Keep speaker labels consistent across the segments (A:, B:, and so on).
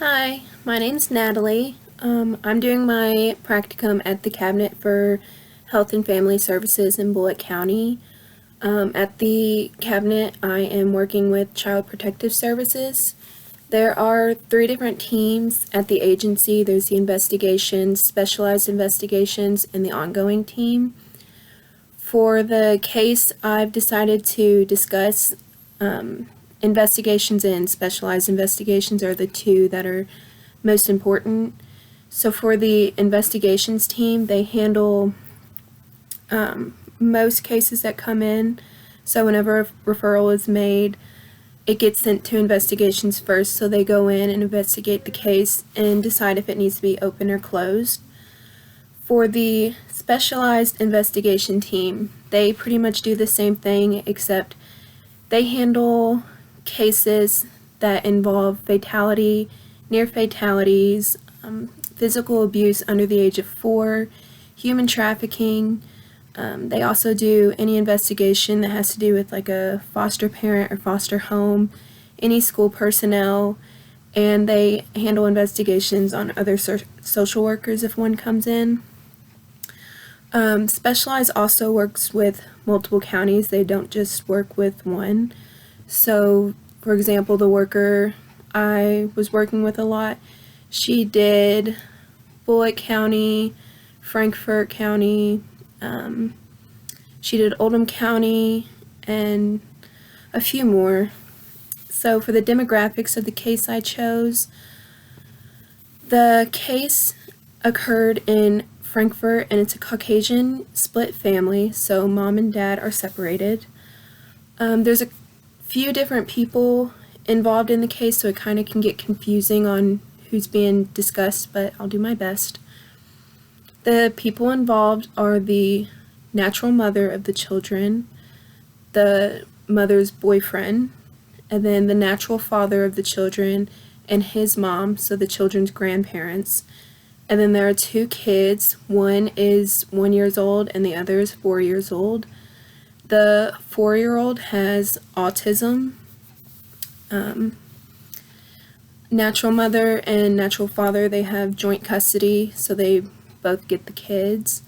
A: Hi, my name's Natalie. I'm doing my practicum at the Cabinet for Health and Family Services in Bullitt County. At the Cabinet, I am working with Child Protective Services. There are three different teams at the agency. There's the investigations, specialized investigations, and the ongoing team. For the case, I've decided to discuss investigations and specialized investigations are the two that are most important. So for the investigations team, they handle most cases that come in. So whenever a referral is made, it gets sent to investigations first. So they go in and investigate the case and decide if it needs to be open or closed. For the specialized investigation team, they pretty much do the same thing, except they handle cases that involve fatality, near fatalities, physical abuse under the age of 4, human trafficking. They also do any investigation that has to do with like a foster parent or foster home, any school personnel, and they handle investigations on other social workers if one comes in. Specialized also works with multiple counties. They don't just work with one. So, for example, the worker I was working with a lot, she did Bullitt County, Frankfort County, she did Oldham County, and a few more. So for the demographics of the case I chose, the case occurred in Frankfort, and it's a Caucasian split family, so mom and dad are separated. There's a few different people involved in the case, so it kind of can get confusing on who's being discussed, but I'll do my best. The people involved are the natural mother of the children, the mother's boyfriend, and then the natural father of the children and his mom, so the children's grandparents. And then there are two kids. One is 1 year old and the other is 4 years old. The 4-year-old has autism. Natural mother and natural father, they have joint custody, so they both get the kids.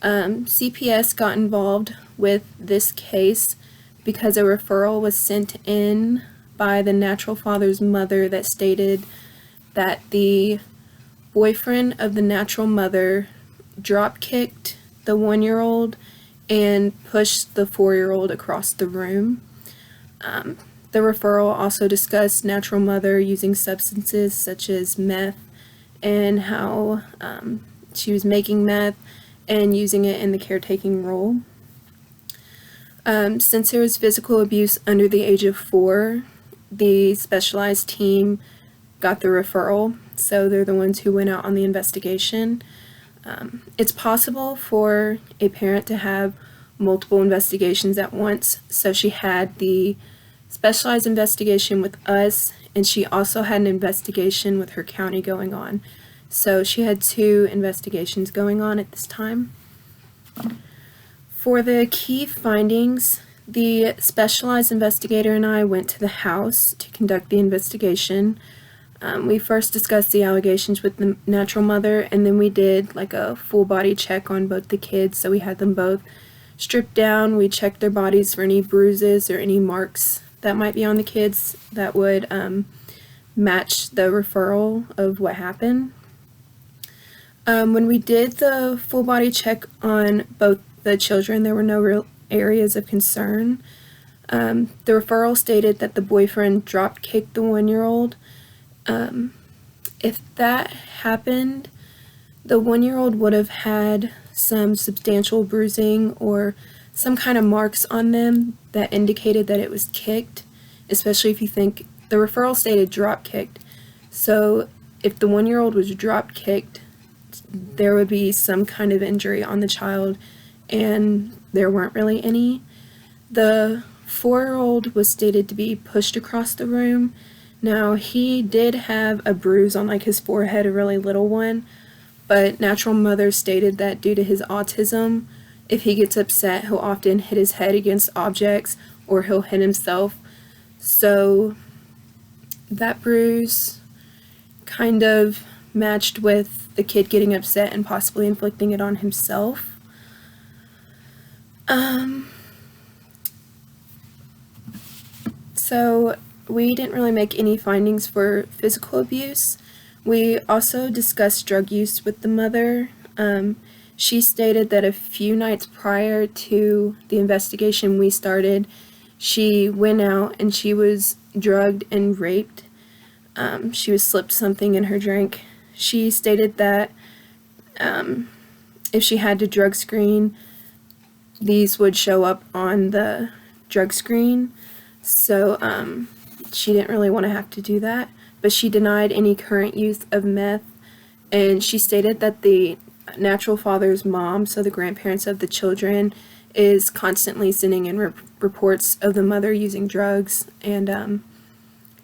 A: CPS got involved with this case because a referral was sent in by the natural father's mother that stated that the boyfriend of the natural mother drop-kicked the 1-year-old and pushed the 4-year-old across the room. The referral also discussed natural mother using substances such as meth and how she was making meth and using it in the caretaking role. Since there was physical abuse under the age of 4, the specialized team got the referral, so they're the ones who went out on the investigation. It's possible for a parent to have multiple investigations at once, so she had the specialized investigation with us, and she also had an investigation with her county going on. So she had 2 investigations going on at this time. For the key findings, the specialized investigator and I went to the house to conduct the investigation. We first discussed the allegations with the natural mother, and then we did like a full body check on both the kids. So we had them both stripped down. We checked their bodies for any bruises or any marks that might be on the kids that would match the referral of what happened. When we did the full body check on both the children, there were no real areas of concern. The referral stated that the boyfriend drop-kicked the 1-year-old. If that happened, the 1-year-old would have had some substantial bruising or some kind of marks on them that indicated that it was kicked, especially if you think the referral stated drop-kicked. So if the 1-year-old was drop-kicked, there would be some kind of injury on the child, and there weren't really any. The 4-year-old was stated to be pushed across the room. Now, he did have a bruise on like his forehead, a really little one, but natural mother stated that due to his autism, if he gets upset, he'll often hit his head against objects or he'll hit himself. So that bruise kind of matched with the kid getting upset and possibly inflicting it on himself. So we didn't really make any findings for physical abuse. We also discussed drug use with the mother. She stated that a few nights prior to the investigation we started, she went out and she was drugged and raped. She was slipped something in her drink. She stated that if she had to drug screen, these would show up on the drug screen. So she didn't really want to have to do that. But she denied any current use of meth. And she stated that the natural father's mom, so the grandparents of the children, is constantly sending in reports of the mother using drugs. And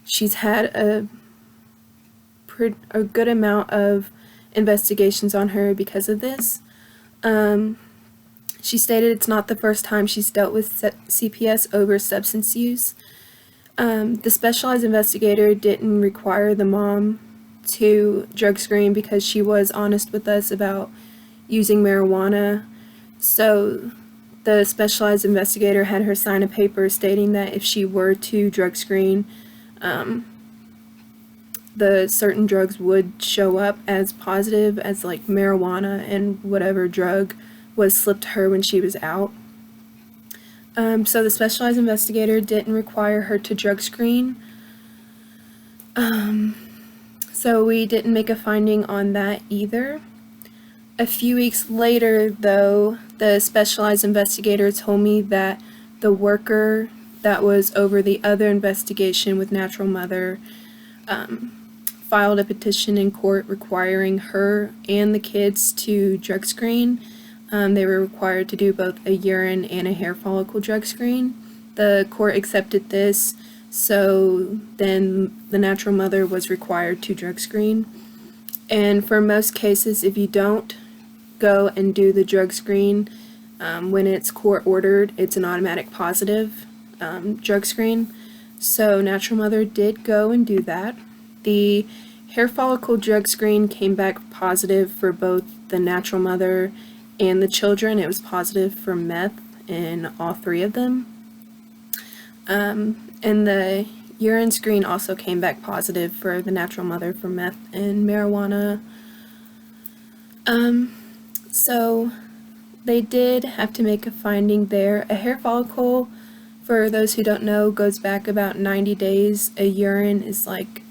A: she's had a good amount of investigations on her because of this. She stated it's not the first time she's dealt with CPS over substance use. The specialized investigator didn't require the mom to drug screen because she was honest with us about using marijuana. So the specialized investigator had her sign a paper stating that if she were to drug screen, the certain drugs would show up as positive as like marijuana and whatever drug was slipped to her when she was out. So the specialized investigator didn't require her to drug screen. So we didn't make a finding on that either. A few weeks later, though, the specialized investigator told me that the worker that was over the other investigation with Natural Mother filed a petition in court requiring her and the kids to drug screen. They were required to do both a urine and a hair follicle drug screen. The court accepted this, so then the Natural Mother was required to drug screen. And for most cases, if you don't go and do the drug screen when it's court ordered, it's an automatic positive drug screen. So Natural Mother did go and do that. The hair follicle drug screen came back positive for both the Natural Mother and the children. It was positive for meth in all three of them. And the urine screen also came back positive for the Natural Mother for meth and marijuana. So they did have to make a finding there. A hair follicle, for those who don't know, goes back about 90 days. A urine is like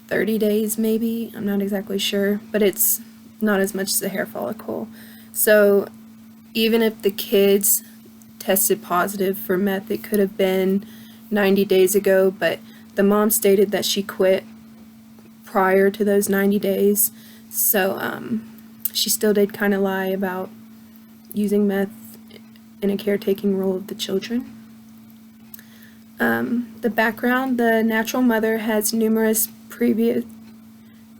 A: 30 days maybe. I'm not exactly sure, but it's not as much as a hair follicle. So even if the kids tested positive for meth, it could have been 90 days ago, but the mom stated that she quit prior to those 90 days. So she still did kind of lie about using meth in a caretaking role of the children. The background: the Natural Mother has numerous previous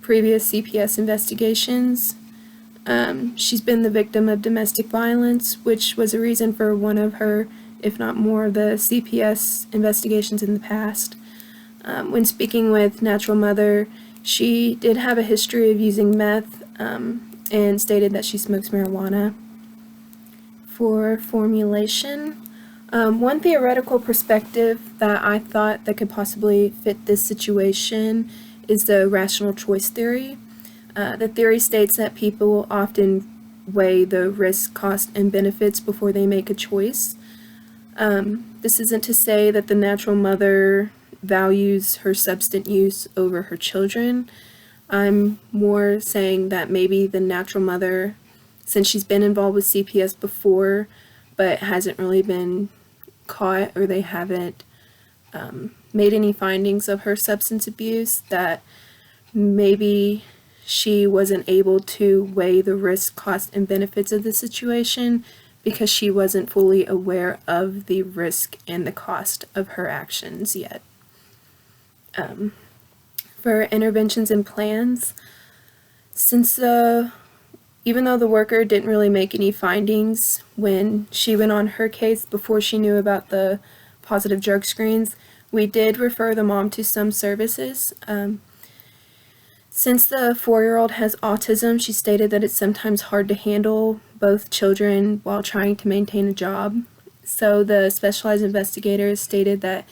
A: CPS investigations. She's been the victim of domestic violence, which was a reason for one of her, if not more, of the CPS investigations in the past. When speaking with Natural Mother, she did have a history of using meth and stated that she smokes marijuana for formulation. One theoretical perspective that I thought that could possibly fit this situation is the rational choice theory. The theory states that people often weigh the risk, cost, and benefits before they make a choice. This isn't to say that the Natural Mother values her substance use over her children. I'm more saying that maybe the Natural Mother, since she's been involved with CPS before, but hasn't really been caught, or they haven't made any findings of her substance abuse, that maybe she wasn't able to weigh the risk, cost, and benefits of the situation because she wasn't fully aware of the risk and the cost of her actions yet. For interventions and plans, since even though the worker didn't really make any findings when she went on her case before she knew about the positive drug screens, we did refer the mom to some services. Since the 4-year-old has autism, she stated that it's sometimes hard to handle both children while trying to maintain a job. So the specialized investigators stated that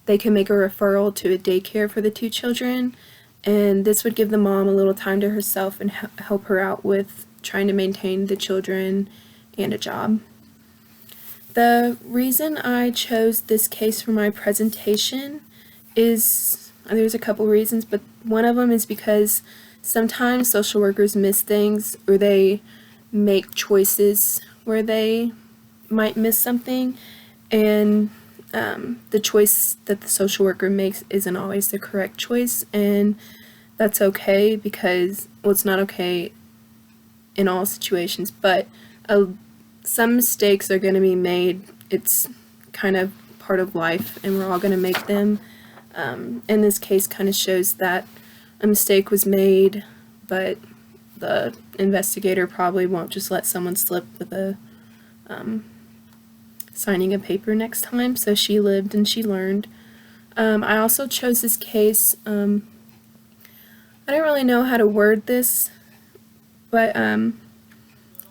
A: they can make a referral to a daycare for the 2 children, and this would give the mom a little time to herself and help her out with trying to maintain the children and a job. The reason I chose this case for my presentation is, there's a couple reasons, but one of them is because sometimes social workers miss things, or they make choices where they might miss something, and the choice that the social worker makes isn't always the correct choice, and that's okay because, well, it's not okay in all situations, but some mistakes are going to be made. It's kind of part of life, and we're all going to make them. And this case kind of shows that a mistake was made, but the investigator probably won't just let someone slip with a signing a paper next time. So she lived and she learned. I also chose this case. I don't really know how to word this, but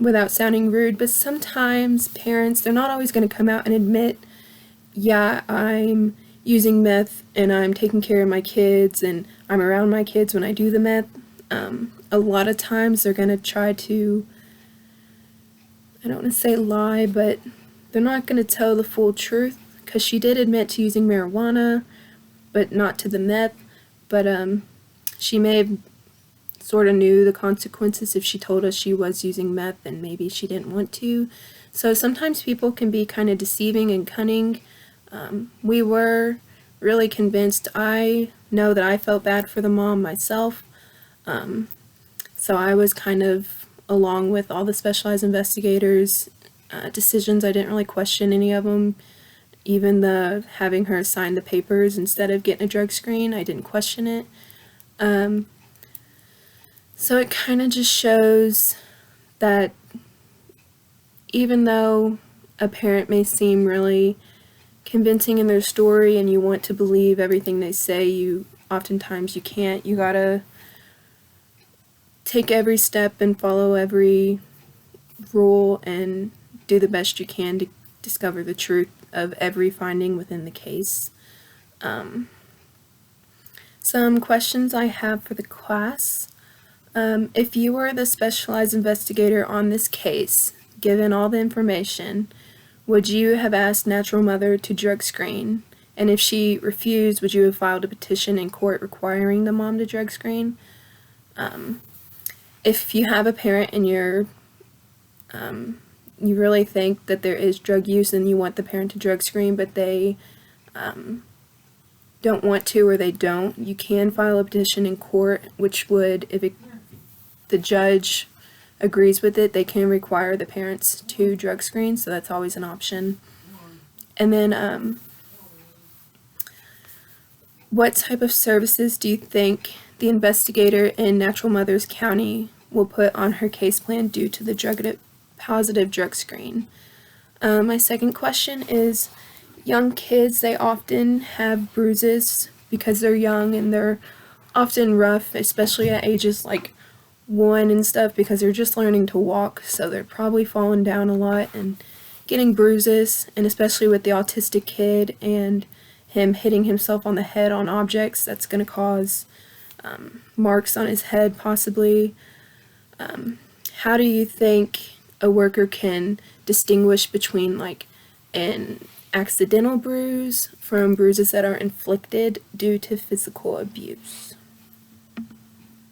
A: without sounding rude, but sometimes parents, they're not always going to come out and admit, yeah, I'm using meth and I'm taking care of my kids and I'm around my kids when I do the meth. A lot of times they're going to try to, I don't want to say lie, but they're not going to tell the full truth, because she did admit to using marijuana, but not to the meth. But she may have sort of knew the consequences if she told us she was using meth, and maybe she didn't want to. So sometimes people can be kind of deceiving and cunning. We were really convinced. I know that I felt bad for the mom myself. So I was kind of along with all the specialized investigators' decisions. I didn't really question any of them. Even the having her sign the papers instead of getting a drug screen, I didn't question it. So it kind of just shows that even though a parent may seem really convincing in their story and you want to believe everything they say, oftentimes you can't. You gotta take every step and follow every rule and do the best you can to discover the truth of every finding within the case. Some questions I have for the class. If you were the specialized investigator on this case, given all the information, would you have asked Natural Mother to drug screen? And if she refused, would you have filed a petition in court requiring the mom to drug screen? If you have a parent and you really think that there is drug use and you want the parent to drug screen, but they don't want to, or they don't, you can file a petition in court, which would, the judge agrees with it, they can require the parents to drug screen, so that's always an option. And then what type of services do you think the investigator in Natural Mothers County will put on her case plan due to the positive drug screen? My second question is, young kids, they often have bruises because they're young, and they're often rough, especially at ages like 1 and stuff, because they're just learning to walk, so they're probably falling down a lot and getting bruises. And especially with the autistic kid and him hitting himself on the head on objects, that's going to cause marks on his head possibly. How do you think a worker can distinguish between like an accidental bruise from bruises that are inflicted due to physical abuse?